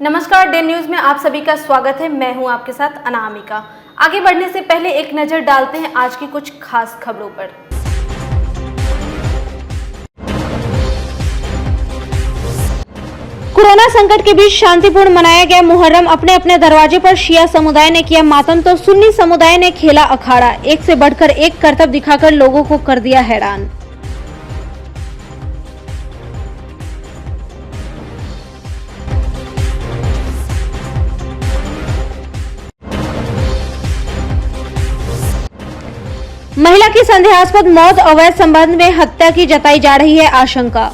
नमस्कार, day news में आप सभी का स्वागत है। मैं हूं आपके साथ अनामिका। आगे बढ़ने से पहले एक नजर डालते हैं आज की कुछ खास खबरों पर। कोरोना संकट के बीच शांतिपूर्ण मनाया गया मुहर्रम। अपने अपने दरवाजे पर शिया समुदाय ने किया मातम तो सुन्नी समुदाय ने खेला अखाड़ा। एक से बढ़कर एक करतब दिखाकर लोगों को कर दिया हैरान। महिला की संदेहास्पद मौत, अवैध संबंध में हत्या की जताई जा रही है आशंका।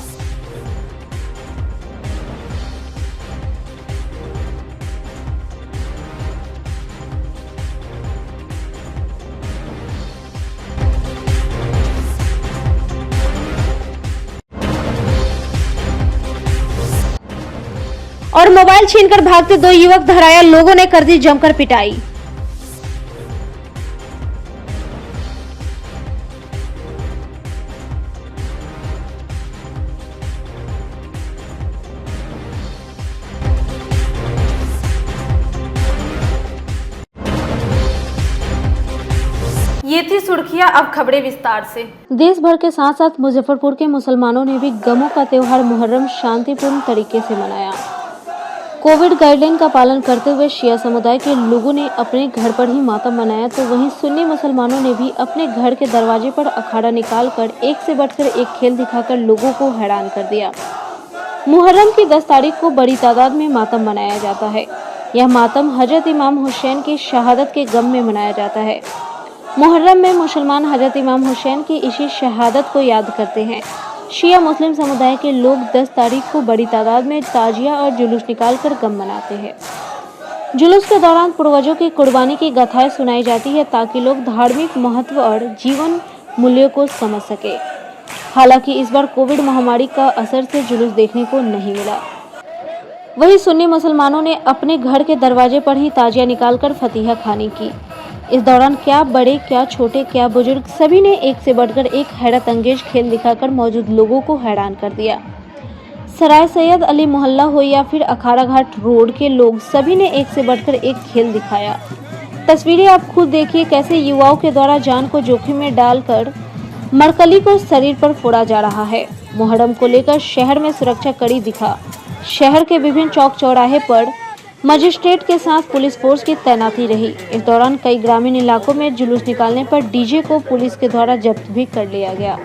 और मोबाइल छीनकर भागते दो युवक धराया, लोगों ने कर दी जमकर पिटाई। ये थी सुर्खियां, अब खबरें विस्तार से। देश भर के साथ साथ मुजफ्फरपुर के मुसलमानों ने भी गमों का त्योहार मुहर्रम शांतिपूर्ण तरीके से मनाया। कोविड गाइडलाइन का पालन करते हुए शिया समुदाय के लोगों ने अपने घर पर ही मातम मनाया, तो वहीं सुन्नी मुसलमानों ने भी अपने घर के दरवाजे पर अखाड़ा निकालकर एक से बढ़कर एक खेल दिखाकर लोगों को हैरान कर दिया। मुहर्रम की 10 तारीख को बड़ी तादाद में मातम मनाया जाता है। यह मातम हजरत इमाम हुसैन की शहादत के गम में मनाया जाता है। मुहर्रम में मुसलमान हजरत इमाम हुसैन की इसी शहादत को याद करते हैं। शिया मुस्लिम समुदाय के लोग 10 तारीख को बड़ी तादाद में ताजिया और जुलूस निकालकर गम मनाते हैं। जुलूस के दौरान पूर्वजों की कुर्बानी की गाथाएं सुनाई जाती है ताकि लोग धार्मिक महत्व और जीवन मूल्यों को समझ सके। हालांकि इस बार कोविड महामारी का असर से जुलूस देखने को नहीं मिला। वहीं सुन्नी मुसलमानों ने अपने घर के दरवाजे पर ही ताजिया निकालकर फतीहा खानी की। इस दौरान क्या बड़े, क्या छोटे, क्या बुजुर्ग, सभी ने एक से बढ़कर एक हैरत अंगेज खेल दिखाकर मौजूद लोगों को हैरान कर दिया। सराय सैयद अली मोहल्ला हो या फिर अखाड़ा घाट रोड के लोग, सभी ने एक से बढ़कर एक खेल दिखाया। तस्वीरें आप खुद देखिए कैसे युवाओं के द्वारा जान को जोखिम में डालकर मरकली को शरीर पर फोड़ा जा रहा है। मुहर्रम को लेकर शहर में सुरक्षा कड़ी दिखा। शहर के विभिन्न चौक चौराहे पर मजिस्ट्रेट के साथ पुलिस फोर्स की तैनाती रही। इस दौरान कई ग्रामीण इलाकों में जुलूस निकालने पर डीजे को पुलिस के द्वारा जब्त भी कर लिया गया।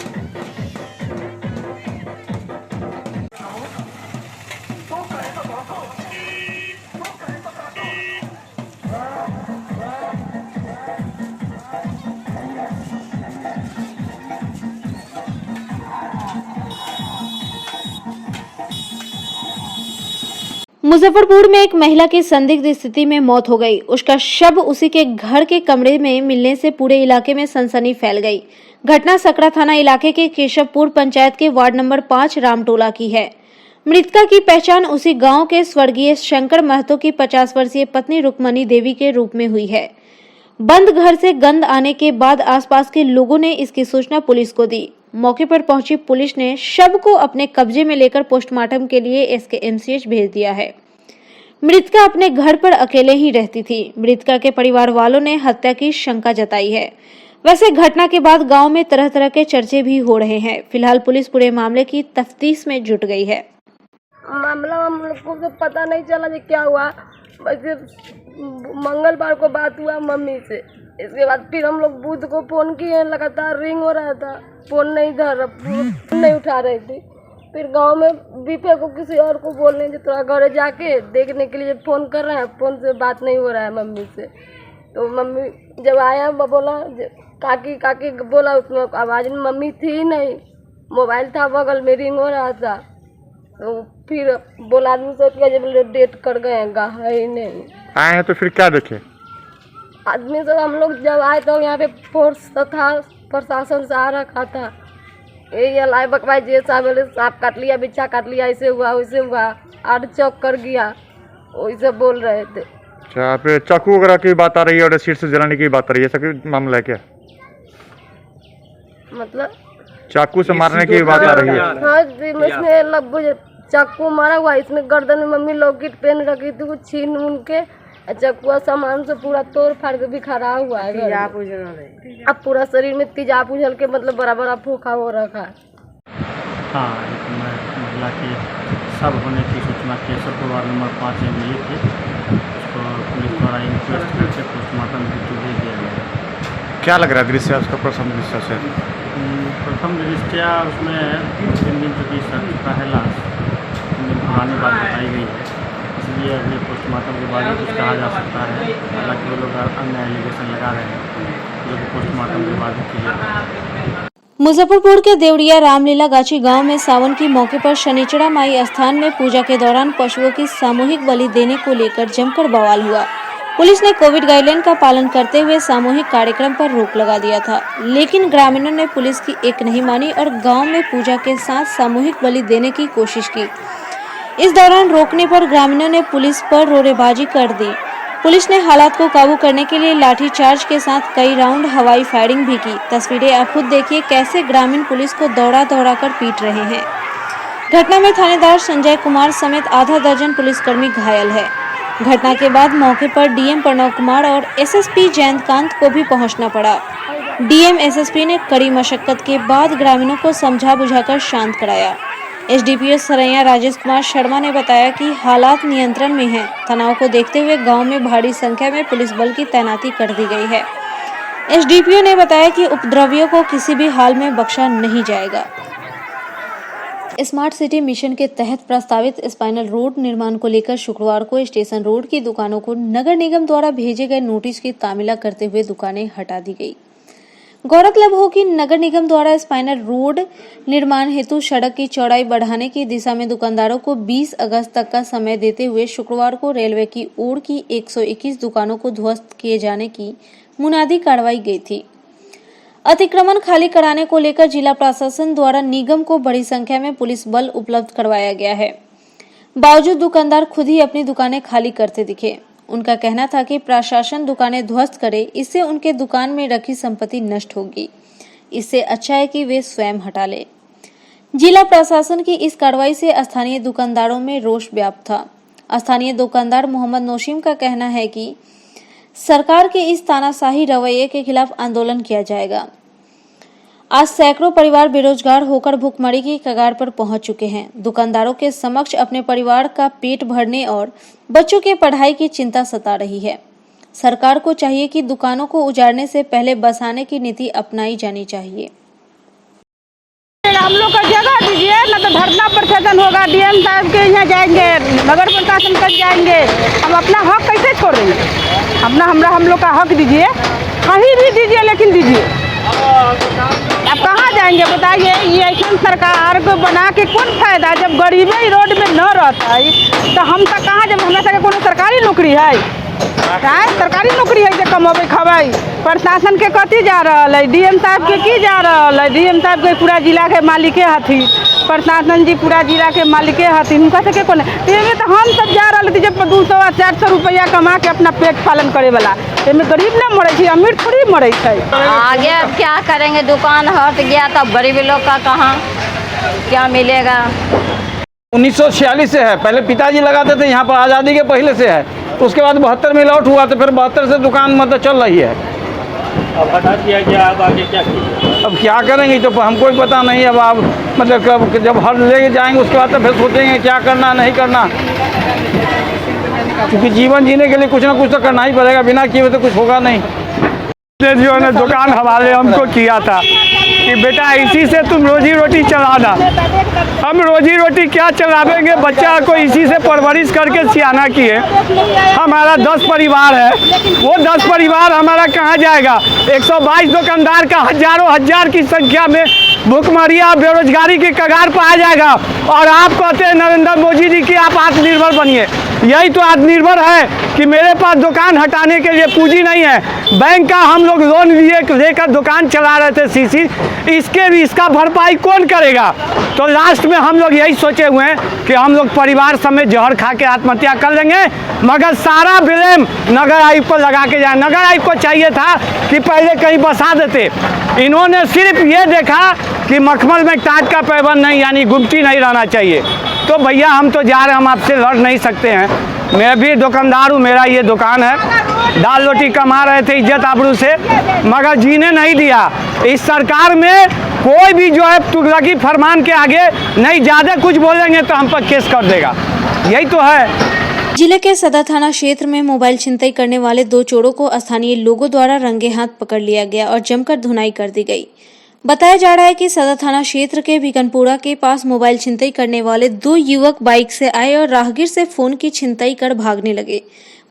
मुजफ्फरपुर में एक महिला की संदिग्ध स्थिति में मौत हो गई। उसका शव उसी के घर के कमरे में मिलने से पूरे इलाके में सनसनी फैल गई। घटना सकरा थाना इलाके के केशवपुर पंचायत के वार्ड नंबर 5 रामटोला की है। मृतका की पहचान उसी गांव के स्वर्गीय शंकर महतो की 50 वर्षीय पत्नी रुक्मणी देवी के रूप में हुई है। बंद घर से गंध आने के बाद आसपास के लोगों ने इसकी सूचना पुलिस को दी। मौके पर पहुंची पुलिस ने शव को अपने कब्जे में लेकर पोस्टमार्टम के लिए एसकेएमसीएच भेज दिया है। मृतका अपने घर पर अकेले ही रहती थी। मृतका के परिवार वालों ने हत्या की शंका जताई है। वैसे घटना के बाद गांव में तरह तरह के चर्चे भी हो रहे हैं। फिलहाल पुलिस पूरे मामले की तफ्तीश में जुट गई है। मामला हम लोग को तो पता नहीं चला कि क्या हुआ। वैसे मंगलवार को बात हुआ मम्मी से। इसके बाद फिर हम लोग बुध को फोन किए, लगातार रिंग हो रहा था, फोन नहीं उठा रही थी। फिर गांव में बीपे को किसी और को बोलने जो थोड़ा घर जाके देखने के लिए फ़ोन कर रहे हैं, फ़ोन से बात नहीं हो रहा है मम्मी से। तो मम्मी जब आया बोला काकी काकी बोला, उसमें आवाज़ में मम्मी थी नहीं, मोबाइल था बगल में, रिंग हो रहा था। तो फिर बोला आदमी से किया जब डेट कर गए है ही नहीं। आए हैं तो फिर क्या देखे? आदमी से हम लोग जब आए तो यहाँ पे फोर्स था, प्रशासन से आ रखा था। यही लाई बकवाई जे सांप काट लिया, बिच्छा काट लिया, ऐसे हुआ वैसे हुआ, 8 चौक कर गया, वैसे बोल रहे थे। अच्छा, फिर चाकू वगैरह की बात आ रही है और शीट से जलाने की बात आ रही है, ऐसा मामला है क्या? मतलब चाकू से मारने की बात आ रही है? हाँ, इसमें लगभग चाकू मारा हुआ, इसमें गर्दन में मम्मी लॉकेट पहन रखी थी, वो छीन उन के चकुआ सामान से पूरा तोड़ फाड़ के बिखरा हुआ है। अब पूरा शरीर में तेजाब उछल के मतलब बड़ा बड़ा फोखा हो रखा है। हाँ, एक महिला के सब होने की सूचना केसरपुर वार्ड नंबर 5 में मिली थी। उसको पुलिस द्वारा इंक्वेस्ट करके पोस्टमार्टम हेतु भेज दिया गया। क्या लग रहा है दृश्य उसका प्रथम दृश्य से? प्रथम दृष्टया उसमें 3 दिन चुकी सर चुका है लाश, 3 दिन पुरानी बात बताई गई है, इसलिए अभी पोस्टमार्टम के बाद कुछ कहा जा सकता है। हालांकि वो लोग अन्य एलिगेशन लगा रहे हैं जो कि पोस्टमार्टम के बाद ही किया। मुजफ्फरपुर के देवरिया रामलीला गाची गांव में सावन की मौके पर शनिचरा माई स्थान में पूजा के दौरान पशुओं की सामूहिक बलि देने को लेकर जमकर बवाल हुआ। पुलिस ने कोविड गाइडलाइन का पालन करते हुए सामूहिक कार्यक्रम पर रोक लगा दिया था, लेकिन ग्रामीणों ने पुलिस की एक नहीं मानी और गांव में पूजा के साथ सामूहिक बलि देने की कोशिश की। इस दौरान रोकने पर ग्रामीणों ने पुलिस पर रोरेबाजी कर दी। पुलिस ने हालात को काबू करने के लिए लाठीचार्ज के साथ कई राउंड हवाई फायरिंग भी की। तस्वीरें आप खुद देखिए कैसे ग्रामीण पुलिस को दौड़ा दौड़ा कर पीट रहे हैं। घटना में थानेदार संजय कुमार समेत आधा दर्जन पुलिसकर्मी घायल है। घटना के बाद मौके पर डीएम प्रणव कुमार और एसएसपी जयंतकांत को भी पहुंचना पड़ा। डीएम एसएसपी ने कड़ी मशक्कत के बाद ग्रामीणों को समझा बुझाकर शांत कराया। एसडीपीओ सरैया राजेश कुमार शर्मा ने बताया कि हालात नियंत्रण में हैं। तनाव को देखते हुए गांव में भारी संख्या में पुलिस बल की तैनाती कर दी गई है। एसडीपीओ ने बताया कि उपद्रवियों को किसी भी हाल में बख्शा नहीं जाएगा। स्मार्ट सिटी मिशन के तहत प्रस्तावित स्पाइनल रोड निर्माण को लेकर शुक्रवार को स्टेशन रोड की दुकानों को नगर निगम द्वारा भेजे गए नोटिस की तामीला करते हुए दुकानें हटा दी गई। गौरतलब हो कि नगर निगम द्वारा स्पाइनल रोड निर्माण हेतु सड़क की चौड़ाई बढ़ाने की दिशा में दुकानदारों को 20 अगस्त तक का समय देते हुए शुक्रवार को रेलवे की ओर की 121 दुकानों को ध्वस्त किए जाने की मुनादी कार्रवाई गई थी। अतिक्रमण खाली कराने को लेकर जिला प्रशासन द्वारा निगम को बड़ी संख्या में पुलिस बल उपलब्ध करवाया गया है। बावजूद दुकानदार खुद ही अपनी दुकानें खाली करते दिखे। उनका कहना था कि प्रशासन दुकानें ध्वस्त करे, इससे उनके दुकान में रखी संपत्ति नष्ट होगी। इससे अच्छा है कि वे स्वयं हटा ले। जिला प्रशासन की इस कार्रवाई से स्थानीय दुकानदारों में रोष व्याप्त था। स्थानीय दुकानदार मोहम्मद नौशीम का कहना है कि सरकार के इस तानाशाही रवैये के खिलाफ आंदोलन किया जाएगा। आज सैकड़ों परिवार बेरोजगार होकर भुखमरी की कगार पर पहुंच चुके हैं। दुकानदारों के समक्ष अपने परिवार का पेट भरने और बच्चों के पढ़ाई की चिंता सता रही है। सरकार को चाहिए कि दुकानों को उजाड़ने से पहले बसाने की नीति अपनाई जानी चाहिए। हम लोग का जगह दीजिए, न तो धरना प्रदर्शन होगा, डीएम साहब के यहाँ जाएंगे, नगर प्रशासन तक जाएंगे। हम अपना हक कैसे छोड़ेंगे? हम लोग का हक दीजिए, कहीं भी दीजिए, लेकिन दीजिए। अब कहाँ जाएंगे बताइए? ये ऐसी सरकार को बना के कौन फायदा जब गरीबी ही रोड में न रहता है तो हम तक कहाँ जब हमें सके कोनो सरकारी नौकरी है? सरकारी नौकरी है जो कमेबे खबे। प्रशासन के कथी जा रहा है? डीएम साहब के की जा रहा है? डीएम साहब के पूरा जिला के मालिके हथी, प्रशासन जी पूरा जिला के मालिके हथी। उनका सके कौन तो हम सब जा रहा थी जब 200-400 रुपया कमा के अपना पेट पालन करे वाला। इसमें गरीब न मरे थे, अमीर थोड़ी मरे थे। आगे अब क्या करेंगे? दुकान हट गया तो गरीब लोग का कहाँ क्या मिलेगा? 1946 से है, पहले पिताजी लगाते थे यहाँ पर, आज़ादी के पहले से है। उसके बाद 72 में लॉट हुआ तो फिर 72 से दुकान मतलब चल रही है। अब हटा दिया गया, अब आगे क्या कीजिए? अब क्या करेंगे तो हमको ही पता नहीं। अब आप मतलब कब जब हर ले जाएंगे उसके बाद तो फिर सोचेंगे क्या करना नहीं करना, क्योंकि जीवन जीने के लिए कुछ ना कुछ तो करना ही पड़ेगा, बिना किए तो कुछ होगा नहीं। जो ने दुकान हवाले हमको किया था कि बेटा इसी से तुम रोजी रोटी चलाना। हम रोजी रोटी क्या चलावेंगे? बच्चा को इसी से परवरिश करके सियाना किए। हमारा 10 परिवार है, वो 10 परिवार हमारा कहाँ जाएगा? 122 दुकानदार का हजारों हजार की संख्या में भुखमरी और बेरोजगारी की कगार पर आ जाएगा। और आप कहते हैं नरेंद्र मोदी जी की आप आत्मनिर्भर बनिए। यही तो आत्मनिर्भर है कि मेरे पास दुकान हटाने के लिए पूंजी नहीं है। बैंक का हम लोग लोन लेकर दुकान चला रहे थे सीसी, इसका भरपाई कौन करेगा? तो लास्ट में हम लोग यही सोचे हुए हैं कि हम लोग परिवार समेत जहर खा के आत्महत्या कर लेंगे, मगर सारा ब्लेम नगर आयुक्त को लगा के जाए। नगर आयुक्त को चाहिए था कि पहले कहीं बसा देते। इन्होंने सिर्फ ये देखा कि मखमल में टाट का पैबंद नहीं, यानी गुमटी नहीं रहना चाहिए। तो भैया हम तो जा रहे हैं, हम आपसे लड़ नहीं सकते हैं। मैं भी दुकानदार हूँ, मेरा ये दुकान है, दाल रोटी कमा रहे थे इज्जत आबरू से, मगर जीने नहीं दिया। इस सरकार में कोई भी जो है तुगलकी फरमान के आगे नहीं, ज़्यादा कुछ बोलेंगे तो हम पर केस कर देगा, यही तो है। जिले के सदर थाना क्षेत्र में मोबाइल छिनतई करने वाले 2 चोरों को स्थानीय लोगों द्वारा रंगे हाथ पकड़ लिया गया और जमकर धुनाई कर दी गई। बताया जा रहा है कि सदर थाना क्षेत्र के भिकनपुरा के पास मोबाइल छिनतई करने वाले 2 युवक बाइक से आए और राहगीर से फोन की छिनतई कर भागने लगे।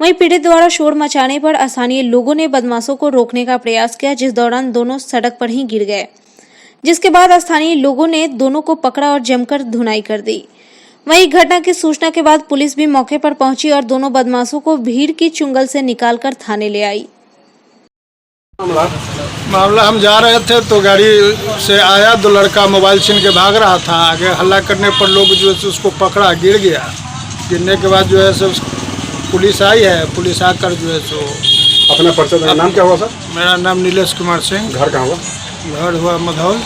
वहीं पीड़ित द्वारा शोर मचाने पर स्थानीय लोगों ने बदमाशों को रोकने का प्रयास किया, जिस दौरान दोनों सड़क पर ही गिर गए, जिसके बाद स्थानीय लोगों ने दोनों को पकड़ा और जमकर धुनाई कर दी। वहीं घटना की सूचना के बाद पुलिस भी मौके पर पहुंची और दोनों बदमाशों को भीड़ की चुंगल से निकालकर थाने ले आई। मामला हम जा रहे थे तो गाड़ी से आया 2 लड़का मोबाइल छीन के भाग रहा था। आगे हल्ला करने पर लोग जो है उसको पकड़ा, गिर गया। गिरने के बाद जो है सो पुलिस आई है, पुलिस आकर जो है सो अपना परिचय। नाम क्या हुआ सर? मेरा नाम नीलेश कुमार सिंह। घर कहाँ हुआ? घर हुआ मधौल।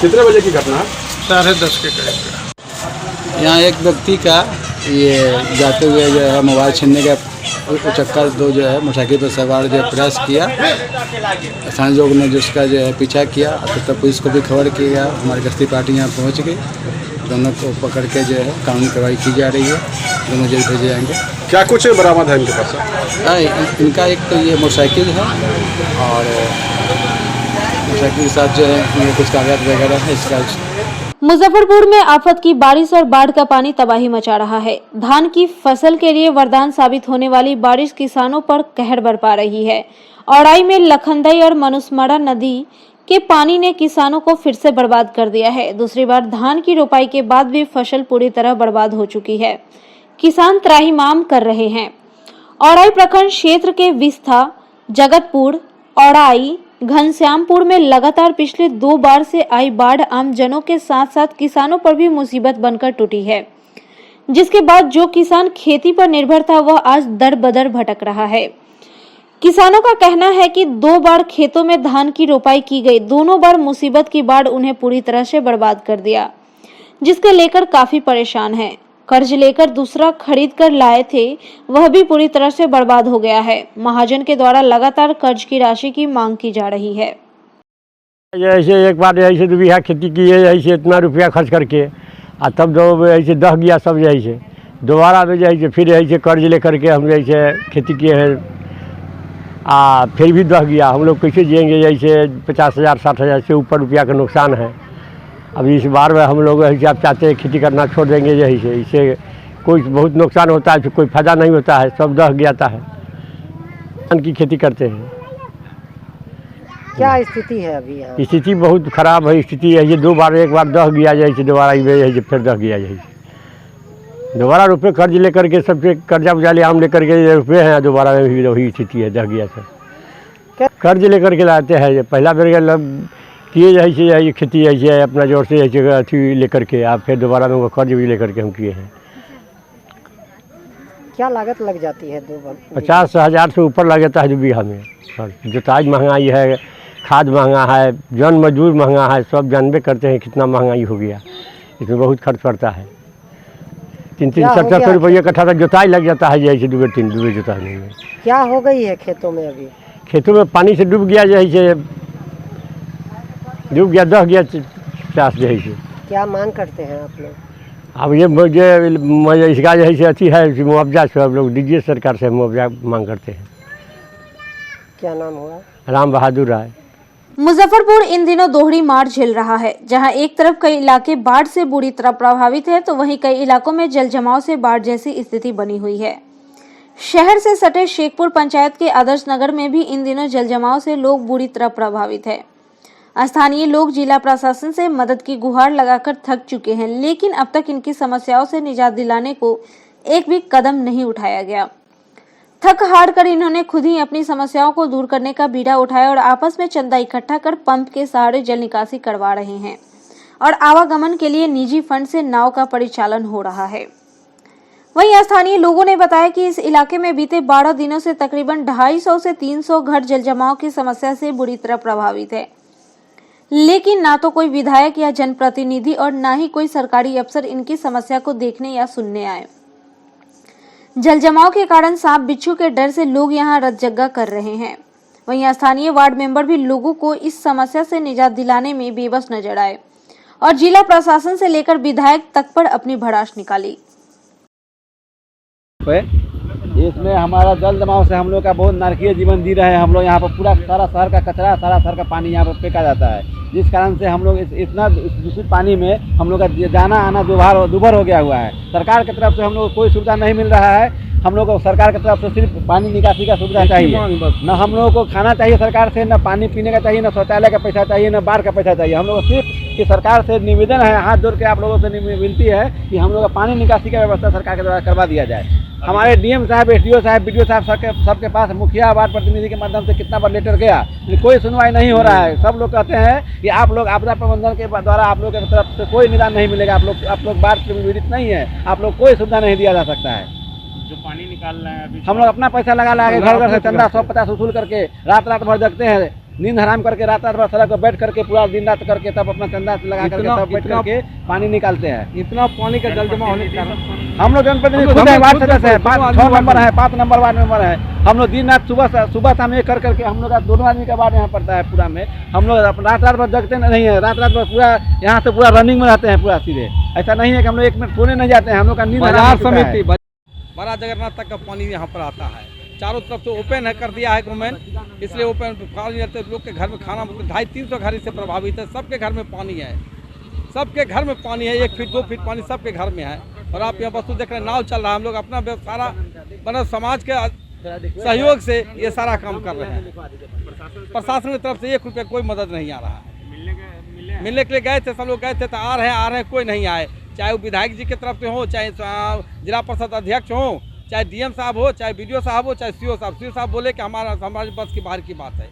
कितने बजे की घटना है? 10:30 के करीब। यहाँ एक व्यक्ति का ये जाते हुए जो है मोबाइल छीनने का चक्कर 2 जो है मोटरसाइकिल पर सवार जो प्रयास किया। स्थानीय लोग ने जिसका जो है पीछा किया, तब पुलिस को भी खबर किया। हमारी गश्ती पार्टी यहाँ पहुँच गई, दोनों को पकड़ के जो है कानूनी कार्रवाई की जा रही है। दोनों जेल भेजे जाएंगे। क्या कुछ बरामद है इनके पास? इनका एक तो ये मोटरसाइकिल है और मोटरसाइकिल के साथ जो है कुछ कागजात वगैरह है। इसका मुजफ्फरपुर में आफत की बारिश और बाढ़ का पानी तबाही मचा रहा है। धान की फसल के लिए वरदान साबित होने वाली बारिश किसानों पर कहर बरपा रही है। औड़ाई में लखनदई और मनुस्मरा नदी के पानी ने किसानों को फिर से बर्बाद कर दिया है। दूसरी बार धान की रोपाई के बाद भी फसल पूरी तरह बर्बाद हो चुकी है। किसान त्राहिमाम कर रहे हैं। औड़ाई प्रखंड क्षेत्र के विस्था, जगतपुर, औड़ाई, घनश्यामपुर में लगातार पिछले 2 बार से आई बाढ़ आम जनों के साथ साथ किसानों पर भी मुसीबत बनकर टूटी है, जिसके बाद जो किसान खेती पर निर्भर था वह आज दर बदर भटक रहा है। किसानों का कहना है कि 2 बार खेतों में धान की रोपाई की गई, दोनों बार मुसीबत की बाढ़ उन्हें पूरी तरह से बर्बाद कर दिया, जिसके लेकर काफी परेशान है। कर्ज लेकर दूसरा खरीद कर लाए थे, वह भी पूरी तरह से बर्बाद हो गया है। महाजन के द्वारा लगातार कर्ज की राशि की मांग की जा रही है। ऐसे एक बार ऐसे 2 बीघा खेती की है, ऐसे इतना रुपया खर्च करके, और तब 2 ऐसे दह गया सब। ऐसे दोबारा में जैसे फिर ऐसे कर्ज लेकर के हम ऐसे खेती किए हैं, फिर भी दह गया। हम लोग कैसे जिएंगे? जैसे 50,000 60,000 से ऊपर रुपया का नुकसान है। अब इस बार में हम लोग ऐसे आप चाहते हैं खेती करना छोड़ देंगे, यही से इससे कोई बहुत नुकसान होता है, कोई फायदा नहीं होता है, सब दह जाता है। धान की खेती करते हैं। क्या स्थिति है अभी यहाँ? स्थिति बहुत खराब है। स्थिति है ये 2 बार, एक बार दह गया जैसे, दोबारा ये फिर दह गया जैसे। दोबारा रुपये कर्ज लेकर के सबसे कर्जा उजाले आम लेकर के रुपये हैं, दोबारा में भी वही स्थिति है, दह गया सर। कर्ज लेकर के लाते हैं। पहला बेर किए जैसे खेती ऐसे अपना जोर से ऐसे अथी लेकर के, आप फिर दोबारा में वो कर्ज भी लेकर के हम किए हैं। क्या लागत लग जाती है? 50,000 से ऊपर लग जाता है 2 बीघा में। जोताई महंगाई है, खाद महंगा है, जन मजदूर महंगा है, सब जानबे करते हैं कितना महंगाई हो गया। इसमें बहुत खर्च पड़ता है। 3-3 700 रुपये कट्ठा तक जोताई लग जाता है, जैसे 2-3 जोताई में। क्या हो गई है खेतों में अभी? खेतों में पानी से डूब गया, जैसे डूब गया, दह गया चास जैसे। क्या मांग करते हैं आप लोग? अब ये मुझे इसका जैसे अथी है मुआवजा से आप लोग दीजिए, सरकार से मुआवजा मांग करते हैं। क्या नाम हुआ? राम बहादुर राय। मुजफ्फरपुर इन दिनों दोहरी मार झेल रहा है, जहां एक तरफ कई इलाके बाढ़ से बुरी तरह प्रभावित है, तो वहीं कई इलाकों में जल जमाव से बाढ़ जैसी स्थिति बनी हुई है। शहर से सटे शेखपुर पंचायत के आदर्श नगर में भी इन दिनों जल जमाव से लोग बुरी तरह प्रभावित है। स्थानीय लोग जिला प्रशासन से मदद की गुहार लगाकर थक चुके हैं, लेकिन अब तक इनकी समस्याओं से निजात दिलाने को एक भी कदम नहीं उठाया गया। थक हार कर इन्होंने खुद ही अपनी समस्याओं को दूर करने का बीड़ा उठाया और आपस में चंदा इकट्ठा कर पंप के सहारे जल निकासी करवा रहे हैं और आवागमन के लिए निजी फंड से नाव का परिचालन हो रहा है। वहीं स्थानीय लोगों ने बताया कि इस इलाके में बीते 12 दिनों से तकरीबन 250 से 300 घर जल जमाव की समस्या से बुरी तरह प्रभावित है। लेकिन ना तो कोई विधायक या जनप्रतिनिधि और ना ही कोई सरकारी अफसर इनकी समस्या को देखने या सुनने आए। जलजमाव के कारण सांप बिच्छू के डर से लोग यहां रतजगा कर रहे हैं। वहीं स्थानीय वार्ड मेंबर भी लोगों को इस समस्या से निजात दिलाने में बेबस नजर आए और जिला प्रशासन से लेकर विधायक तक पर अपनी भड़ास निकाली। इसमें हमारा जल जमाव से हम लोग का बहुत नारकीय जीवन जी रहे हैं। हम लोग यहाँ पर पूरा सारा शहर का कचरा, सारा शहर का पानी यहाँ पर फेंका जाता है, जिस कारण से हम लोग इतना दूषित पानी में हम लोग का जाना आना दुभर हो गया हुआ है। सरकार की तरफ से हम लोग को कोई सुविधा नहीं मिल रहा है। हम लोग को सरकार की तरफ से सिर्फ पानी निकासी का सुविधा चाहिए। न हम लोगों को खाना चाहिए सरकार से, न पानी पीने का चाहिए, न शौचालय का पैसा चाहिए, न बाढ़ का पैसा चाहिए। हम लोग को सिर्फ कि सरकार से निवेदन है, हाथ जोड़ के आप लोगों से विनती है कि हम लोग का पानी निकासी का व्यवस्था सरकार के द्वारा करवा दिया जाए। हमारे डीएम साहब, एसडीओ साहब, बीडीओ साहब सबके पास मुखिया वार्ड प्रतिनिधि के माध्यम से कितना बार लेटर गया, लेकिन कोई सुनवाई नहीं हो रहा है। सब लोग कहते हैं कि आप लोग आपदा प्रबंधन के द्वारा आप लोग की तरफ से कोई निदान नहीं मिलेगा, आप लोग बाढ़ से पीड़ित नहीं है, आप लोग कोई सुविधा नहीं दिया जा सकता है। जो पानी निकाल रहे हैं हम लोग अपना पैसा लगा के घर से चंदा 150 वसूल करके रात भर जगते हैं, नींद हराम करके रात भर सड़क पर बैठ करके पूरा दिन रात करके तब अपना चंदा लगा करके तब बैठ करके पानी निकालते हैं। इतना पानी का जल जमा होने के कारण हम लोग जनप्रतिनिधि खुद है, वार्ड सदस्य है, 6 नंबर है, 5 नंबर वार्ड मेंबर है। हम लोग दिन रात सुबह शाम ये कर करके हम लोग का 2 आदमी का वार्ड यहाँ पड़ता है पूरा में। हम लोग रात भर जगते नहीं है, रात भर पूरा यहाँ से पूरा रनिंग में रहते हैं पूरा सीधे। ऐसा नहीं है कि हम लोग 1 मिनट सोने नहीं जाते हैं। हम लोग का नींद समिति बड़ा जगन्नाथ तक का पानी यहाँ पर आता है। चारों तरफ से ओपन है कर दिया है गवर्नमेंट, इसलिए ओपन लोग के घर में खाना 250-300 घर इससे प्रभावित है। सबके घर में पानी है, सबके घर में पानी है, 1 फीट 2 फीट पानी सबके घर में है। और आप यहाँ वस्तु देख रहे हैं, नाव चल रहा है। हम लोग अपना सारा मतलब समाज के सहयोग से ये सारा काम कर रहे हैं। प्रशासन की तरफ से 1 रुपया कोई मदद नहीं आ रहा है। मिलने के लिए गए थे, सब लोग गए थे तो आ रहे हैं, कोई नहीं आए। चाहे वो विधायक जी की तरफ से हो, चाहे जिला परिषद अध्यक्ष हो, चाहे डीएम साहब हो, चाहे बीडीओ साहब हो, चाहे सीओ साहब बोले कि हमारे बस की बाहर की बात है।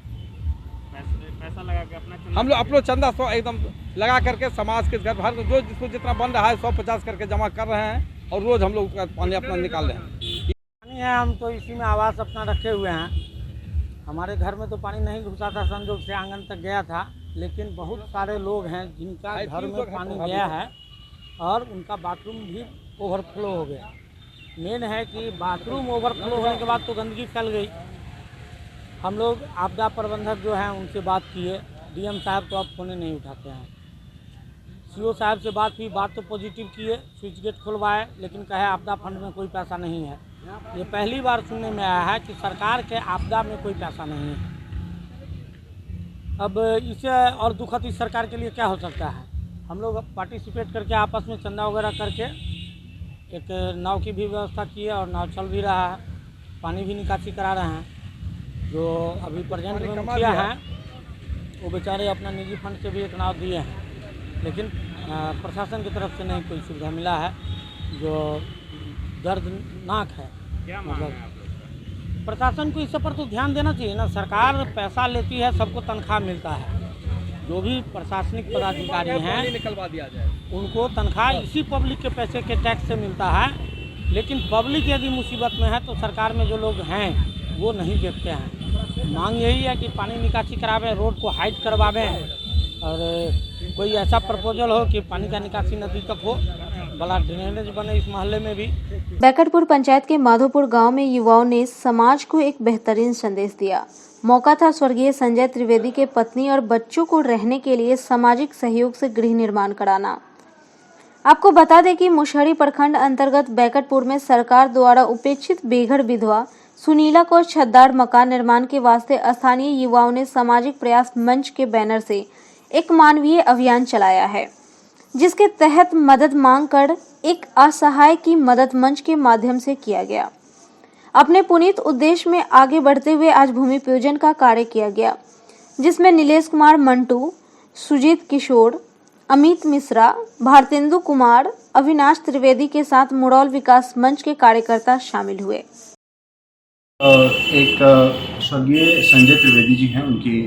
पैसा लगा के हम लोग अपना चंदा एकदम लगा करके समाज के घर भर जो जिसको जितना बन रहा है 150 करके जमा कर रहे हैं और रोज हम लोग पानी अपना निकाल रहे हैं। पानी है, हम तो इसी में आवास अपना रखे हुए हैं। हमारे घर में तो पानी नहीं घुसा था, संजोग से आंगन तक गया था, लेकिन बहुत सारे लोग हैं जिनका घर में पानी गया है और उनका बाथरूम भी ओवरफ्लो हो गया। मेन है कि बाथरूम ओवरफ्लो होने के बाद तो गंदगी फैल गई। हम लोग आपदा प्रबंधक जो हैं उनसे बात किए, डीएम साहब तो अब फोन नहीं उठाते हैं। सीओ साहब से बात हुई, बात तो पॉजिटिव किए, स्विच गेट खुलवाए, लेकिन कहे आपदा फंड में कोई पैसा नहीं है। ये पहली बार सुनने में आया है कि सरकार के आपदा में कोई पैसा नहीं है। अब इससे और दुखद इस सरकार के लिए क्या हो सकता है। हम लोग पार्टिसिपेट करके आपस में चंदा वगैरह करके एक नाव की भी व्यवस्था की है और नाव चल भी रहा है, पानी भी निकासी करा रहे हैं। जो अभी प्रेजेंट में मुखिया हैं वो बेचारे अपना निजी फंड से भी एक नाव दिए हैं, लेकिन प्रशासन की तरफ से नहीं कोई सुविधा मिला है, जो दर्दनाक है। मतलब प्रशासन को इस पर तो ध्यान देना चाहिए ना। सरकार पैसा लेती है, सबको तनख्वाह मिलता है, जो भी प्रशासनिक पदाधिकारी हैं निकलवा दिया जाए, उनको तनख्वाह इसी पब्लिक के पैसे के टैक्स से मिलता है। लेकिन पब्लिक यदि मुसीबत में है तो सरकार में जो लोग हैं वो नहीं देखते हैं। मांग यही है कि पानी निकासी करावें, रोड को हाइट करवावें और कोई ऐसा प्रपोजल हो कि पानी का निकासी नदी तक हो, बड़ा ड्रेनेज बने इस मोहल्ले में भी। बैकटपुर पंचायत के माधोपुर गांव में युवाओं ने समाज को एक बेहतरीन संदेश दिया। मौका था स्वर्गीय संजय त्रिवेदी के पत्नी और बच्चों को रहने के लिए सामाजिक सहयोग से गृह निर्माण कराना। आपको बता दें कि मुशहरी प्रखंड अंतर्गत बैकटपुर में सरकार द्वारा उपेक्षित बेघर विधवा सुनीला को छतदार मकान निर्माण के वास्ते स्थानीय युवाओं ने सामाजिक प्रयास मंच के बैनर से एक मानवीय अभियान चलाया है, जिसके तहत मदद मांग कर एक असहाय की मदद मंच के माध्यम से किया गया। अपने पुनीत उद्देश्य में आगे बढ़ते हुए आज भूमि पूजन का कार्य किया गया, जिसमें नीलेश कुमार मंटू, सुजीत किशोर, अमित मिश्रा, भारतेंदु कुमार, अविनाश त्रिवेदी के साथ मुड़ौल विकास मंच के कार्यकर्ता शामिल हुए। एक स्वर्गीय संजय त्रिवेदी जी हैं, उनकी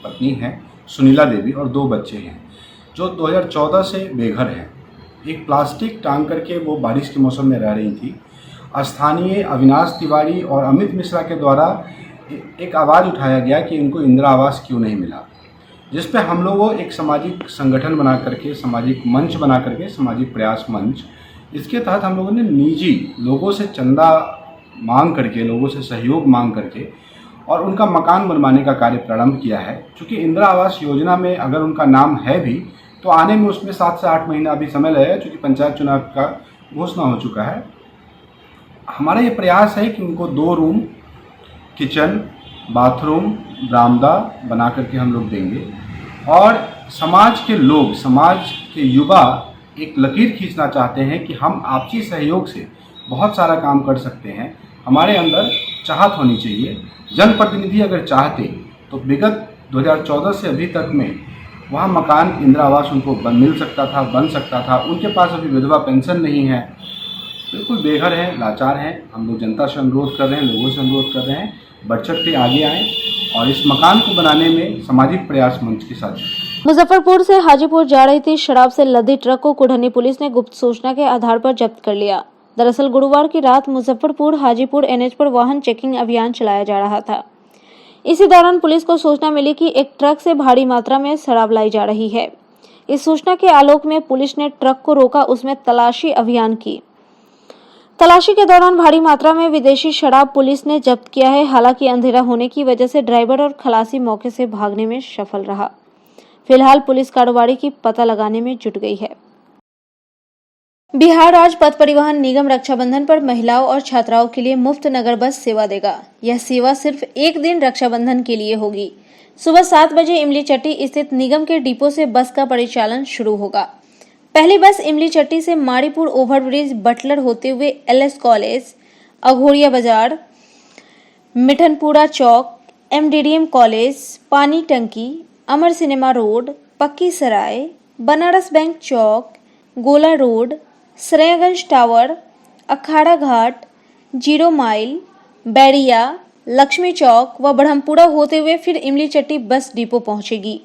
पत्नी हैं सुनीला देवी और 2 बच्चे हैं जो 2014 से बेघर हैं। एक प्लास्टिक टांग करके वो बारिश के मौसम में रह रही थी। स्थानीय अविनाश तिवारी और अमित मिश्रा के द्वारा एक आवाज़ उठाया गया कि इनको इंदिरा आवास क्यों नहीं मिला। जिस पे हम लोगों एक सामाजिक संगठन बना करके, सामाजिक मंच बना करके, सामाजिक प्रयास मंच, इसके तहत हम लोगों ने निजी लोगों से चंदा मांग करके, लोगों से सहयोग मांग करके और उनका मकान बनवाने का कार्य प्रारंभ किया है। चूँकि इंदिरा आवास योजना में अगर उनका नाम है भी तो आने में उसमें 7 से 8 महीना अभी समय लगेगा, चूँकि पंचायत चुनाव का घोषणा हो चुका है। हमारा ये प्रयास है कि उनको 2 रूम, किचन, बाथरूम, बरामदा बना करके हम लोग देंगे और समाज के लोग, समाज के युवा एक लकीर खींचना चाहते हैं कि हम आपसी सहयोग से बहुत सारा काम कर सकते हैं। हमारे अंदर चाहत होनी चाहिए। जनप्रतिनिधि अगर चाहते तो विगत 2014 से अभी तक में वहाँ मकान इंदिरा आवास उनको मिल सकता था, बन सकता था। उनके पास अभी विधवा पेंशन नहीं है, बिल्कुल बेघर हैं, लाचार हैं। हम लोग जनता से अनुरोध कर रहे हैं, लोगों से अनुरोध कर रहे हैं, बढ़ चढ़ के आगे आएँ और इस मकान को बनाने में सामाजिक प्रयास मंच के साथ। मुजफ्फरपुर से हाजीपुर जा रही थी शराब से लदी ट्रक को कुढ़नी पुलिस ने गुप्त सूचना के आधार पर जब्त कर लिया। दरअसल गुरुवार की रात मुजफ्फरपुर हाजीपुर एनएच पर वाहन चेकिंग अभियान चलाया जा रहा था। इसी दौरान पुलिस को सूचना मिली कि एक ट्रक से भारी मात्रा में शराब लाई जा रही है। इस सूचना के आलोक में पुलिस ने ट्रक को रोका, उसमें तलाशी अभियान की। तलाशी के दौरान भारी मात्रा में विदेशी शराब पुलिस ने जब्त किया है। हालांकि अंधेरा होने की वजह से ड्राइवर और खलासी मौके से भागने में सफल रहा। फिलहाल पुलिस कारोबारी की पता लगाने में जुट गई है। बिहार राज्य पथ परिवहन निगम रक्षाबंधन पर महिलाओं और छात्राओं के लिए मुफ्त नगर बस सेवा देगा। यह सेवा सिर्फ एक दिन रक्षाबंधन के लिए होगी। सुबह 7 बजे इमली चट्टी स्थित निगम के डिपो से बस का परिचालन शुरू होगा। पहली बस इमली चट्टी से माड़ीपुर ओवरब्रिज, बटलर होते हुए एलएस कॉलेज, अघोरिया बाजार, मिठनपुरा चौक, एमडीडीएम कॉलेज, पानी टंकी, अमर सिनेमा रोड, पक्की सराय, बनारस बैंक चौक, गोला रोड, सरेयागंज टावर, अखाड़ा घाट, 0 माइल, बैरिया, लक्ष्मी चौक व ब्रह्मपुरा होते हुए फिर इमली चट्टी बस डिपो पहुंचेगी।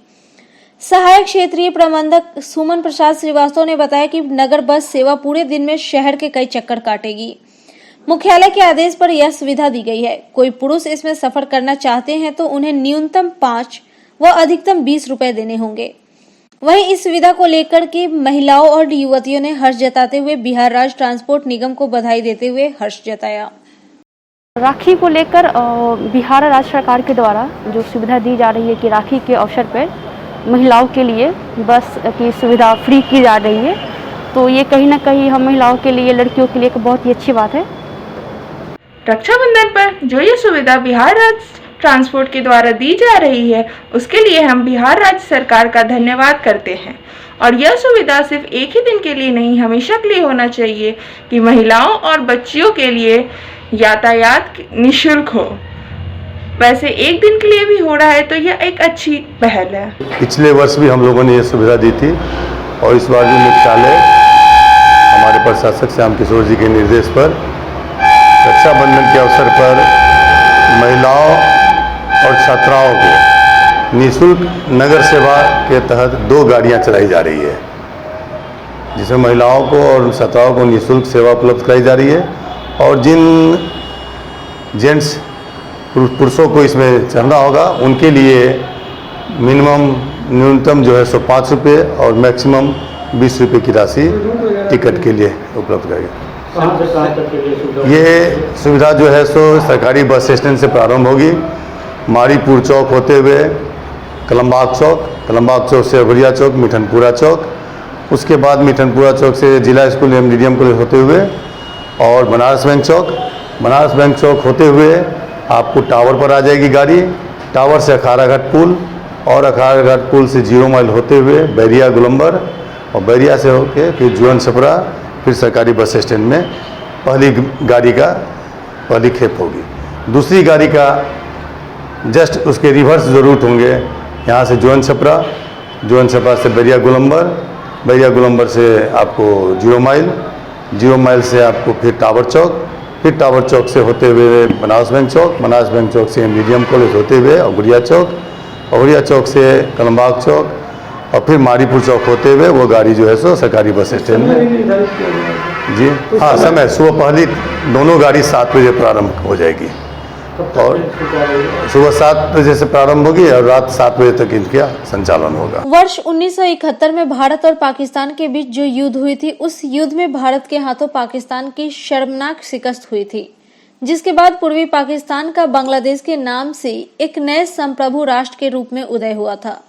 सहायक क्षेत्रीय प्रबंधक सुमन प्रसाद श्रीवास्तव ने बताया कि नगर बस सेवा पूरे दिन में शहर के कई चक्कर काटेगी। मुख्यालय के आदेश पर यह सुविधा दी गई है। कोई पुरुष इसमें सफर करना चाहते हैं तो उन्हें न्यूनतम 5 व अधिकतम 20 रुपए देने होंगे। वहीं इस सुविधा को लेकर के महिलाओं और युवतियों ने हर्ष जताते हुए बिहार राज्य ट्रांसपोर्ट निगम को बधाई देते हुए हर्ष जताया। राखी को लेकर बिहार राज्य सरकार के द्वारा जो सुविधा दी जा रही है कि राखी के अवसर पर महिलाओं के लिए बस की सुविधा फ्री की जा रही है, तो ये कहीं ना कहीं हम महिलाओं के लिए, लड़कियों के लिए एक बहुत ही अच्छी बात है। रक्षाबंधन पर जो ये सुविधा बिहार राज्य ट्रांसपोर्ट के द्वारा दी जा रही है, उसके लिए हम बिहार राज्य सरकार का धन्यवाद करते हैं। और यह सुविधा सिर्फ एक ही दिन के लिए नहीं, हमेशा के लिए होना चाहिए कि महिलाओं और बच्चियों के लिए यातायात निःशुल्क हो। वैसे एक दिन के लिए भी हो रहा है तो यह एक अच्छी पहल है। पिछले वर्ष भी हम लोगों ने ये सुविधा दी थी और इस बार भी मुख्यालय हमारे प्रशासक श्याम किशोर जी के निर्देश पर रक्षाबंधन के अवसर पर महिलाओं और छात्राओं को निःशुल्क नगर सेवा के तहत 2 गाड़ियां चलाई जा रही है, जिसमें महिलाओं को और छात्राओं को निःशुल्क सेवा उपलब्ध कराई जा रही है। और जिन जेंट्स पुरुषों को इसमें चढ़ना होगा उनके लिए न्यूनतम जो है 105 रुपये और मैक्सिमम 20 रुपये की राशि टिकट के लिए उपलब्ध करेगी। ये सुविधा जो है सो सरकारी बस स्टैंड से प्रारंभ होगी, मारीपुर चौक होते हुए कलमबाग चौक से अघोरिया चौक, मिठनपुरा चौक, उसके बाद मिठनपुरा चौक से जिला स्कूल एमडीडीएम कॉलेज होते हुए और बनारस बैंक चौक होते हुए आपको टावर पर आ जाएगी गाड़ी। टावर से अखाड़ा घाट पुल और अखाड़ा घाट पुल से 0 माइल होते हुए बैरिया गोलंबर और बैरिया से होके फिर जुअन छपरा, फिर सरकारी बस स्टैंड में पहली गाड़ी का पहली खेप होगी। दूसरी गाड़ी का जस्ट उसके रिवर्स जो रूट होंगे, यहाँ से जुअन छपरा से बैरिया गोलंबर से आपको 0 माइल से आपको फिर टावर चौक से होते हुए बनारस बैंक चौक से एमडीडीएम कॉलेज होते हुए अघोरिया चौक से कलमबाग चौक और फिर मारीपुर चौक होते हुए वो गाड़ी जो है सो सरकारी बस स्टैंड में जी हाँ समय सुबह पहली दोनों गाड़ी 7 बजे प्रारंभ हो जाएगी और सुबह 7 बजे से प्रारंभ होगी और रात 7 बजे तक इनका संचालन होगा। वर्ष 1971 में भारत और पाकिस्तान के बीच जो युद्ध हुई थी, उस युद्ध में भारत के हाथों पाकिस्तान की शर्मनाक शिकस्त हुई थी, जिसके बाद पूर्वी पाकिस्तान का बांग्लादेश के नाम से एक नए संप्रभु राष्ट्र के रूप में उदय हुआ था।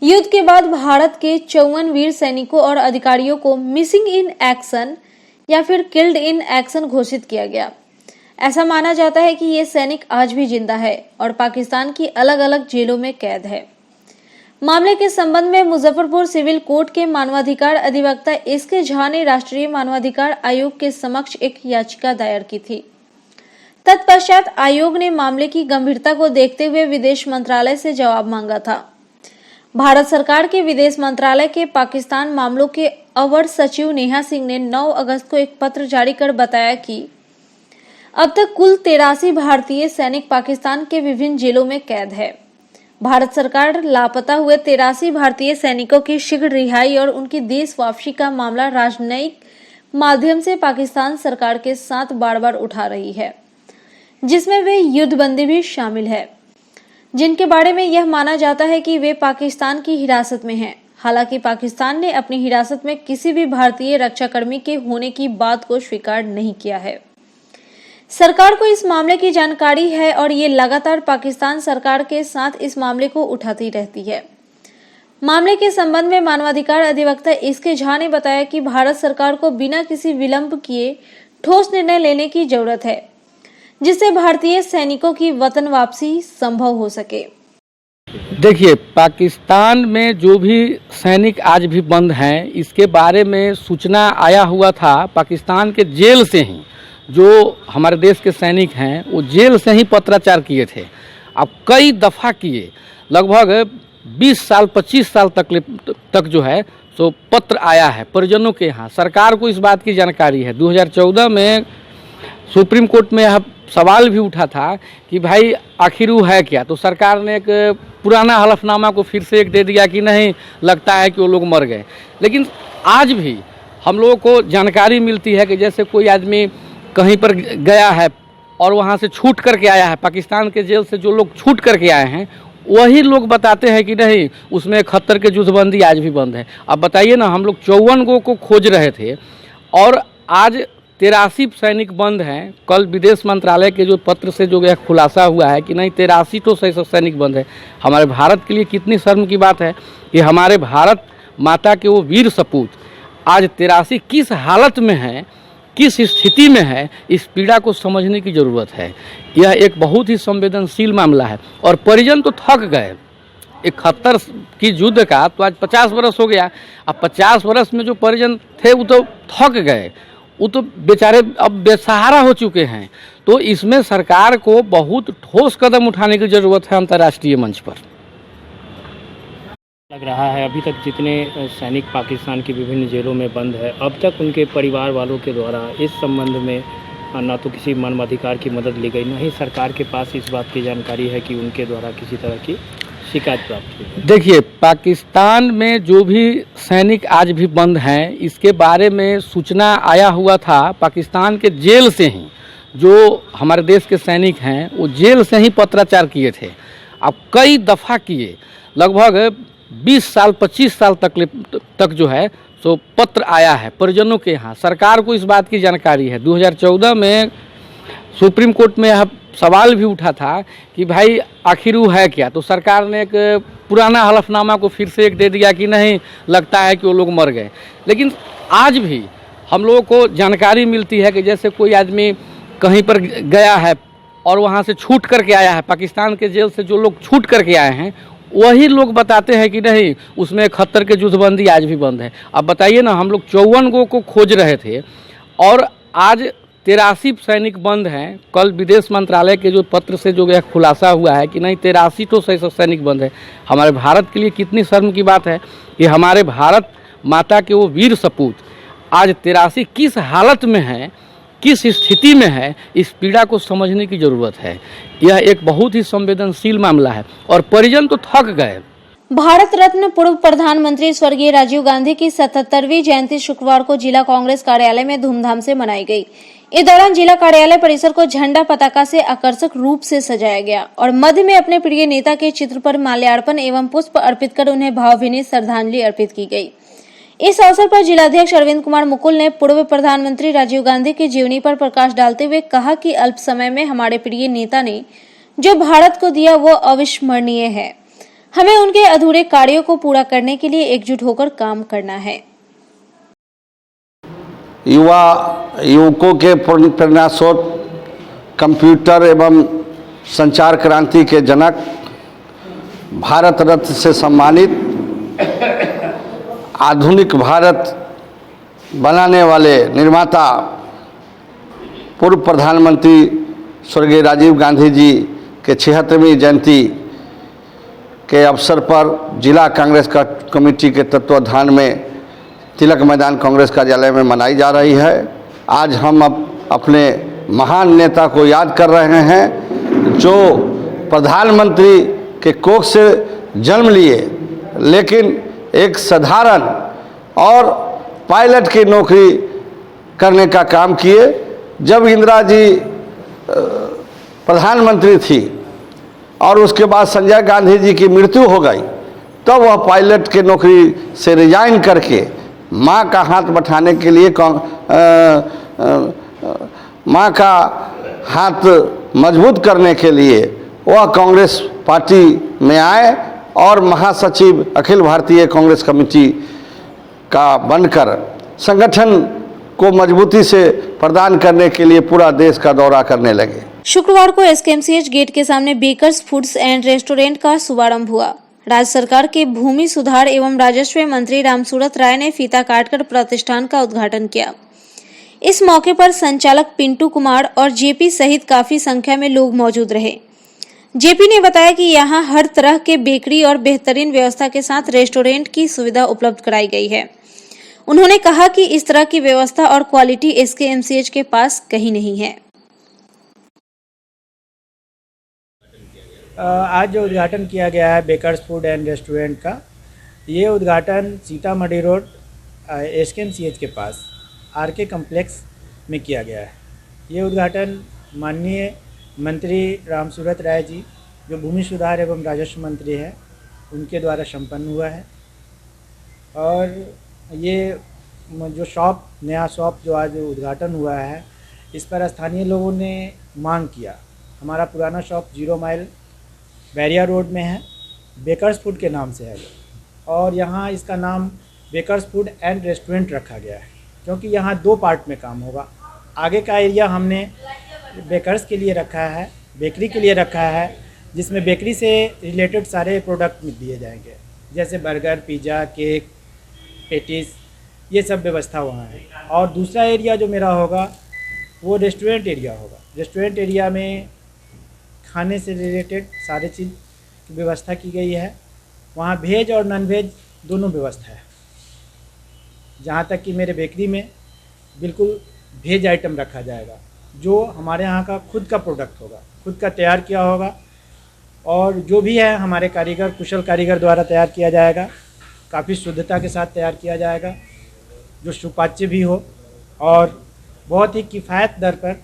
युद्ध के बाद भारत के 54 वीर सैनिकों और अधिकारियों को मिसिंग इन एक्शन या फिर किल्ड इन एक्शन घोषित किया गया। ऐसा माना जाता है कि ये सैनिक आज भी जिंदा है और पाकिस्तान की अलग अलग जेलों में कैद है। मामले के संबंध में मुजफ्फरपुर सिविल कोर्ट के मानवाधिकार अधिवक्ता एसके झा ने राष्ट्रीय मानवाधिकार आयोग के समक्ष एक याचिका दायर की थी। तत्पश्चात आयोग ने मामले की गंभीरता को देखते हुए विदेश मंत्रालय से जवाब मांगा था। भारत सरकार के विदेश मंत्रालय के पाकिस्तान मामलों के अवर सचिव नेहा सिंह ने 9 अगस्त को एक पत्र जारी कर बताया कि अब तक कुल 83 भारतीय सैनिक पाकिस्तान के विभिन्न जेलों में कैद है। भारत सरकार लापता हुए 83 भारतीय सैनिकों की शीघ्र रिहाई और उनकी देश वापसी का मामला राजनयिक माध्यम से पाकिस्तान सरकार के साथ बार बार उठा रही है, जिसमें वे युद्धबंदी भी शामिल है, जिनके बारे में यह माना जाता है कि वे पाकिस्तान की हिरासत में हैं। हालांकि पाकिस्तान ने अपनी हिरासत में किसी भी भारतीय रक्षाकर्मी के होने की बात को स्वीकार नहीं किया है। सरकार को इस मामले की जानकारी है और ये लगातार पाकिस्तान सरकार के साथ इस मामले को उठाती रहती है। मामले के संबंध में मानवाधिकार अधिवक्ता एसके झा ने बताया कि भारत सरकार को बिना किसी विलंब किए ठोस निर्णय लेने की जरूरत है, जिससे भारतीय सैनिकों की वतन वापसी संभव हो सके। देखिए, पाकिस्तान में जो भी सैनिक आज भी बंद हैं, इसके बारे में सूचना आया हुआ था पाकिस्तान के जेल से ही। जो हमारे देश के सैनिक हैं वो जेल से ही पत्राचार किए थे। अब कई दफ़ा किए, लगभग 20 साल 25 साल तक जो है सो पत्र आया है परिजनों के यहाँ। सरकार को इस बात की जानकारी है। 2014 में सुप्रीम कोर्ट में यह सवाल भी उठा था कि भाई आखिर वो है क्या, तो सरकार ने एक पुराना हलफनामा को फिर से एक दे दिया कि नहीं, लगता है कि वो लोग मर गए। लेकिन आज भी हम लोगों को जानकारी मिलती है कि जैसे कोई आदमी कहीं पर गया है और वहाँ से छूट करके आया है, पाकिस्तान के जेल से जो लोग छूट करके आए हैं वही लोग बताते हैं कि नहीं, उसमें 71 के युद्धबंदी आज भी बंद है। अब बताइए ना, हम लोग 54 को खोज रहे थे और आज 83 सैनिक बंद हैं। कल विदेश मंत्रालय के जो पत्र से जो यह खुलासा हुआ है कि नहीं 83 तो सैनिक बंद है। हमारे भारत के लिए कितनी शर्म की बात है कि हमारे भारत माता के वो वीर सपूत आज 83 किस हालत में हैं, किस स्थिति में है, इस पीड़ा को समझने की ज़रूरत है। यह एक बहुत ही संवेदनशील मामला है और परिजन तो थक गए। 71 की युद्ध का तो आज 50 वर्ष हो गया। अब 50 वर्ष में जो परिजन थे वो तो थक गए, वो तो बेचारे अब बेसहारा हो चुके हैं। तो इसमें सरकार को बहुत ठोस कदम उठाने की ज़रूरत है अंतर्राष्ट्रीय मंच पर। लग रहा है अभी तक जितने सैनिक पाकिस्तान की विभिन्न जेलों में बंद है, अब तक उनके परिवार वालों के द्वारा इस संबंध में ना तो किसी मानवाधिकार की मदद ली गई, न ही सरकार के पास इस बात की जानकारी है कि उनके द्वारा किसी तरह की शिकायत प्राप्त हुई। देखिए, पाकिस्तान में जो भी सैनिक आज भी बंद हैं, इसके बारे में सूचना आया हुआ था पाकिस्तान के जेल से ही। जो हमारे देश के सैनिक हैं वो जेल से ही पत्राचार किए थे। अब कई दफ़ा किए, लगभग 20 साल 25 साल तक जो है सो पत्र आया है परिजनों के यहाँ। सरकार को इस बात की जानकारी है। 2014 में सुप्रीम कोर्ट में यह सवाल भी उठा था कि भाई आखिर वो है क्या, तो सरकार ने एक पुराना हलफनामा को फिर से एक दे दिया कि नहीं, लगता है कि वो लोग मर गए। लेकिन आज भी हम लोगों को जानकारी मिलती है कि जैसे कोई आदमी कहीं पर गया है और वहाँ से छूट करके आया है, पाकिस्तान के जेल से जो लोग छूट करके आए हैं वही लोग बताते हैं कि नहीं, उसमें 71 के युद्धबंदी आज भी बंद है। अब बताइए ना, हम लोग 54 को खोज रहे थे और आज 83 सैनिक बंद हैं। कल विदेश मंत्रालय के जो पत्र से जो यह खुलासा हुआ है कि नहीं 83 तो सैनिक बंद है। हमारे भारत के लिए कितनी शर्म की बात है कि हमारे भारत माता के वो वीर सपूत आज 83 किस हालत में हैं, किस स्थिति में है, इस पीड़ा को समझने की ज़रूरत है। यह एक बहुत ही संवेदनशील मामला है और परिजन तो थक गए। भारत रत्न पूर्व प्रधानमंत्री स्वर्गीय राजीव गांधी की 77वीं जयंती शुक्रवार को जिला कांग्रेस कार्यालय में धूमधाम से मनाई गई। इस दौरान जिला कार्यालय परिसर को झंडा पताका से आकर्षक रूप से सजाया गया और मध्य में अपने प्रिय नेता के चित्र पर माल्यार्पण एवं पुष्प अर्पित कर उन्हें भावभीनी श्रद्धांजलि अर्पित की गई। इस अवसर पर जिलाध्यक्ष अरविंद कुमार मुकुल ने पूर्व प्रधानमंत्री राजीव गांधी की जीवनी पर प्रकाश डालते हुए कहा कि अल्प समय में हमारे प्रिय नेता ने जो भारत को दिया वो अविस्मरणीय है। हमें उनके अधूरे कार्यों को पूरा करने के लिए एकजुट होकर काम करना है। युवकों के प्रेरणास्रोत, कंप्यूटर एवं संचार क्रांति के जनक, भारत रत्न से सम्मानित, आधुनिक भारत बनाने वाले निर्माता, पूर्व प्रधानमंत्री स्वर्गीय राजीव गांधी जी के 76वीं जयंती के अवसर पर जिला कांग्रेस कमेटी के तत्वाधान में तिलक मैदान कांग्रेस कार्यालय में मनाई जा रही है। आज हम अपने महान नेता को याद कर रहे हैं जो प्रधानमंत्री के कोख से जन्म लिए लेकिन एक साधारण और पायलट की नौकरी करने का काम किए। जब इंदिरा जी प्रधानमंत्री थी और उसके बाद संजय गांधी जी की मृत्यु हो गई, तब वह पायलट की नौकरी से रिजाइन करके माँ का हाथ बटाने के लिए माँ का हाथ मजबूत करने के लिए वह कांग्रेस पार्टी में आए और महासचिव अखिल भारतीय कांग्रेस कमेटी का बनकर संगठन को मजबूती से प्रदान करने के लिए पूरा देश का दौरा करने लगे। शुक्रवार को एसकेएमसीएच गेट के सामने बेकर्स फूड्स एंड रेस्टोरेंट का शुभारंभ हुआ। राज्य सरकार के भूमि सुधार एवं राजस्व मंत्री रामसूरत राय ने फीता काटकर प्रतिष्ठान का उद्घाटन किया। इस मौके पर संचालक पिंटू कुमार और जेपी सहित काफी संख्या में लोग मौजूद रहे। जेपी ने बताया कि यहां हर तरह के बेकरी और बेहतरीन व्यवस्था के साथ रेस्टोरेंट की सुविधा उपलब्ध कराई गई है। उन्होंने कहा कि इस तरह की व्यवस्था और क्वालिटी एसकेएमसीएच के पास कहीं नहीं है। आज जो उद्घाटन किया गया है बेकर्स फूड एंड रेस्टोरेंट का, ये उद्घाटन सीतामढ़ी रोड एसकेएमसीएच के पास आरके कम्प्लेक्स में किया गया है। ये उद्घाटन माननीय मंत्री रामसूरत राय जी जो भूमि सुधार एवं राजस्व मंत्री हैं उनके द्वारा संपन्न हुआ है। और ये जो शॉप, नया शॉप जो आज उद्घाटन हुआ है, इस पर स्थानीय लोगों ने मांग किया। हमारा पुराना शॉप 0 माइल बैरिया रोड में है, बेकर्स फूड के नाम से है और यहाँ इसका नाम बेकर्स फूड एंड रेस्टोरेंट रखा गया है क्योंकि यहाँ 2 पार्ट में काम होगा। आगे का एरिया हमने बेकर्स के लिए रखा है, बेकरी के लिए रखा है, जिसमें बेकरी से रिलेटेड सारे प्रोडक्ट दिए जाएंगे जैसे बर्गर, पिज़्ज़ा, केक, पेटीज, ये सब व्यवस्था वहाँ है। और दूसरा एरिया जो मेरा होगा वो रेस्टोरेंट एरिया होगा। रेस्टोरेंट एरिया में खाने से रिलेटेड सारे चीज़ की व्यवस्था की गई है। वहाँ वेज और नॉन वेज दोनों व्यवस्था है। जहाँ तक कि मेरे बेकरी में बिल्कुल वेज आइटम रखा जाएगा जो हमारे यहाँ का खुद का प्रोडक्ट होगा, खुद का तैयार किया होगा और जो भी है हमारे कारीगर, कुशल कारीगर द्वारा तैयार किया जाएगा। काफ़ी शुद्धता के साथ तैयार किया जाएगा जो सुपाच्य भी हो और बहुत ही किफ़ायत दर पर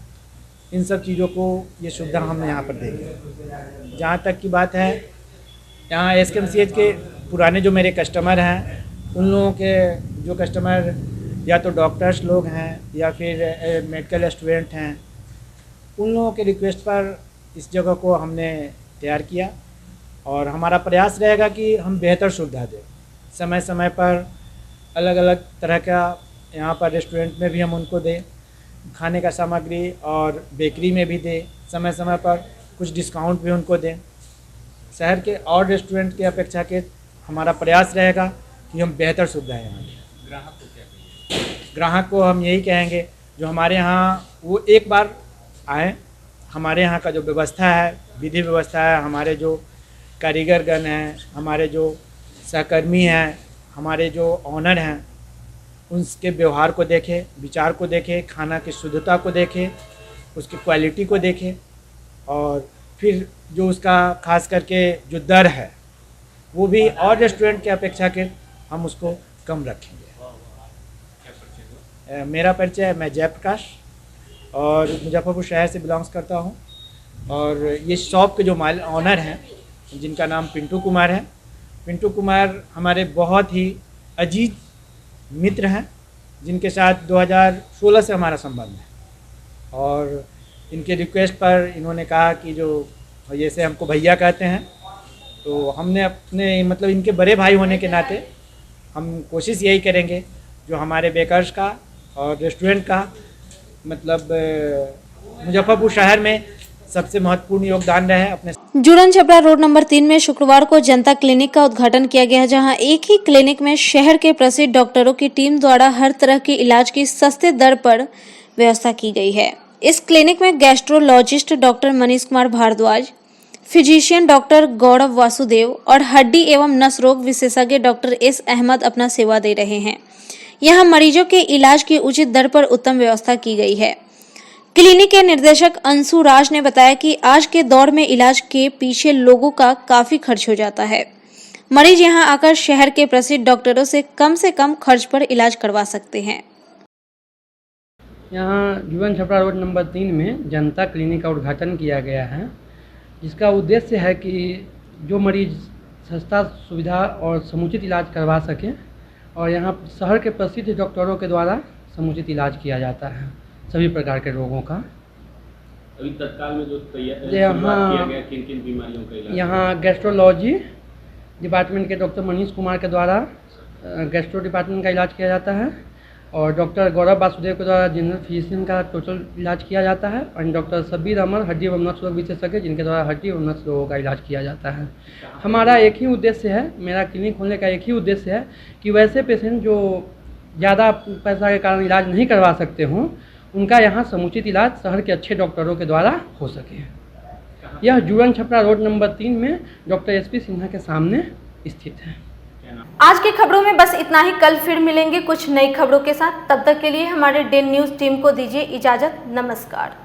इन सब चीज़ों को ये सुविधा हम यहाँ पर देंगे। जहाँ तक की बात है, यहाँ एसकेएमसीएच के पुराने जो मेरे कस्टमर हैं उन लोगों के जो कस्टमर या तो डॉक्टर्स लोग हैं या फिर मेडिकल स्टूडेंट हैं, उन लोगों के रिक्वेस्ट पर इस जगह को हमने तैयार किया और हमारा प्रयास रहेगा कि हम बेहतर सुविधा दें। समय समय पर अलग अलग तरह का यहाँ पर रेस्टोरेंट में भी हम उनको दें, खाने का सामग्री और बेकरी में भी दें, समय समय पर कुछ डिस्काउंट भी उनको दें। शहर के और रेस्टोरेंट की अपेक्षा के हमारा प्रयास रहेगा कि हम बेहतर सुविधाएँ यहाँ दें। ग्राहक को हम यही कहेंगे जो हमारे यहाँ वो एक बार आएँ। हमारे यहाँ का जो व्यवस्था है, विधि व्यवस्था है, हमारे जो कारीगरगण हैं, हमारे जो सहकर्मी हैं, हमारे जो ऑनर हैं, उनके व्यवहार को देखें, विचार को देखें, खाना की शुद्धता को देखें, उसकी क्वालिटी को देखें और फिर जो उसका खास करके जो दर है वो भी और रेस्टोरेंट की अपेक्षा के हम उसको कम रखेंगे। मेरा परिचय, मैं जयप्रकाश, और मुजफ्फरपुर शहर से बिलोंग्स करता हूँ। और ये शॉप के जो ऑनर हैं जिनका नाम पिंटू कुमार है। पिंटू कुमार हमारे बहुत ही अजीज मित्र हैं जिनके साथ 2016 से हमारा संबंध है। और इनके रिक्वेस्ट पर इन्होंने कहा कि जो जैसे हमको भैया कहते हैं, तो हमने अपने मतलब इनके बड़े भाई होने के नाते हम कोशिश यही करेंगे जो हमारे बेकर्स का और रेस्टोरेंट का मतलब मुजफ्फरपुर शहर में सबसे महत्वपूर्ण योगदान रहे अपने। जुड़न छपरा रोड नंबर 3 में शुक्रवार को जनता क्लिनिक का उद्घाटन किया गया, जहां एक ही क्लिनिक में शहर के प्रसिद्ध डॉक्टरों की टीम द्वारा हर तरह के इलाज की सस्ते दर पर व्यवस्था की गई है। इस क्लिनिक में gastrologist doctor Manish Kumar Bhardwaj, physician doctor Gaurav Vasudev और हड्डी एवं नस रोग विशेषज्ञ डॉक्टर एस अहमद अपना सेवा दे रहे हैं। यहां मरीजों के इलाज की उचित दर पर उत्तम व्यवस्था की गई है। क्लिनिक के निर्देशक अंशु राज ने बताया कि आज के दौर में इलाज के पीछे लोगों का काफी खर्च हो जाता है। मरीज यहां आकर शहर के प्रसिद्ध डॉक्टरों से कम खर्च पर इलाज करवा सकते हैं। यहाँ जुड़न छपरा रोड नंबर 3 में जनता क्लिनिक का उद्घाटन किया गया है, जिसका उद्देश्य है कि जो मरीज सस्ता सुविधा और समुचित इलाज करवा सकें, और यहाँ शहर के प्रसिद्ध डॉक्टरों के द्वारा समुचित इलाज किया जाता है सभी प्रकार के रोगों का। अभी तत्काल में जो तैयार यहाँ किया गया किन बीमारियों का इलाज? यहाँ गैस्ट्रोलॉजी डिपार्टमेंट के डॉक्टर मनीष कुमार के द्वारा गैस्ट्रो डिपार्टमेंट का इलाज किया जाता है, और डॉक्टर गौरव वासुदेव के द्वारा जनरल फिजिशियन का टोटल इलाज किया जाता है, और डॉक्टर सब्बीर अमर हड्डी एवं नस रोग विशेषज्ञ जिनके द्वारा हड्डी एवं नस रोगों का इलाज किया जाता है। हमारा एक ही उद्देश्य है, मेरा क्लिनिक खोलने का एक ही उद्देश्य है कि वैसे पेशेंट जो ज़्यादा पैसा के कारण इलाज नहीं करवा सकते हों, उनका यहाँ समुचित इलाज शहर के अच्छे डॉक्टरों के द्वारा हो सके। यह जुड़न छपरा रोड नंबर 3 में डॉक्टर एसपी सिन्हा के सामने स्थित है। आज की खबरों में बस इतना ही। कल फिर मिलेंगे कुछ नई खबरों के साथ। तब तक के लिए हमारे डे न्यूज़ टीम को दीजिए इजाजत। नमस्कार।